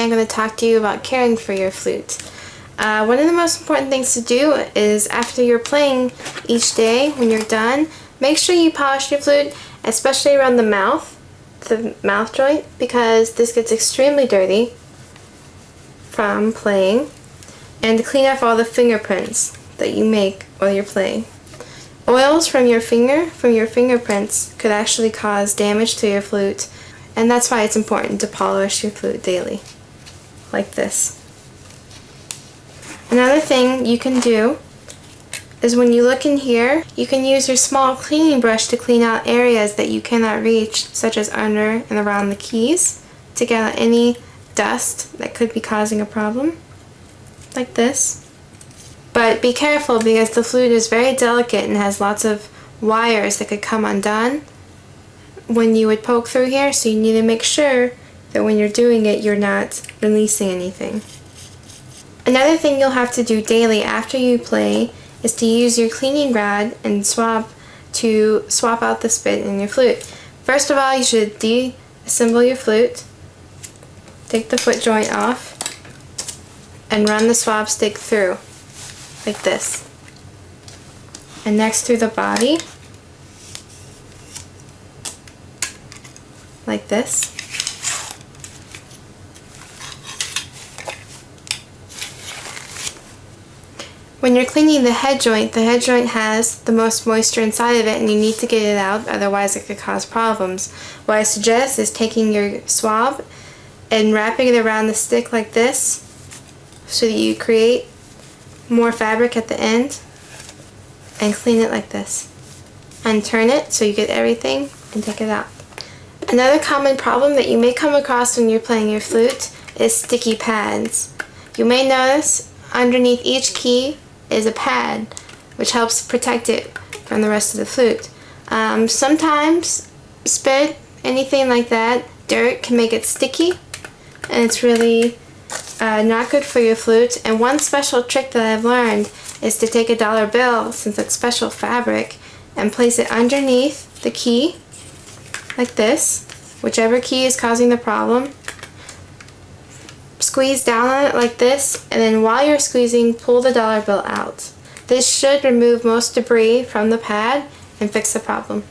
I'm going to talk to you about caring for your flute. One of the most important things to do is after you're playing each day, when you're done, make sure you polish your flute, especially around the mouth joint, because this gets extremely dirty from playing, and to clean off all the fingerprints that you make while you're playing. Oils from your fingerprints could actually cause damage to your flute, and that's why it's important to polish your flute daily, like this. Another thing you can do is when you look in here, you can use your small cleaning brush to clean out areas that you cannot reach, such as under and around the keys, to get out any dust that could be causing a problem, like this. But be careful, because the flute is very delicate and has lots of wires that could come undone when you would poke through here, so you need to make sure that when you're doing it, you're not releasing anything. Another thing you'll have to do daily after you play is to use your cleaning rod and swap out the spit in your flute. First of all, you should deassemble your flute, take the foot joint off, and run the swab stick through, like this. And next through the body, like this. When you're cleaning the head joint has the most moisture inside of it, and you need to get it out, otherwise it could cause problems. What I suggest is taking your swab and wrapping it around the stick like this, so that you create more fabric at the end, and clean it like this. And turn it so you get everything and take it out. Another common problem that you may come across when you're playing your flute is sticky pads. You may notice underneath each key is a pad, which helps protect it from the rest of the flute. Sometimes spit, anything like that, dirt can make it sticky, and it's really not good for your flute. And one special trick that I've learned is to take a dollar bill, since it's special fabric, and place it underneath the key like this, whichever key is causing the problem. Squeeze down on it like this, and then while you're squeezing, pull the dollar bill out. This should remove most debris from the pad and fix the problem.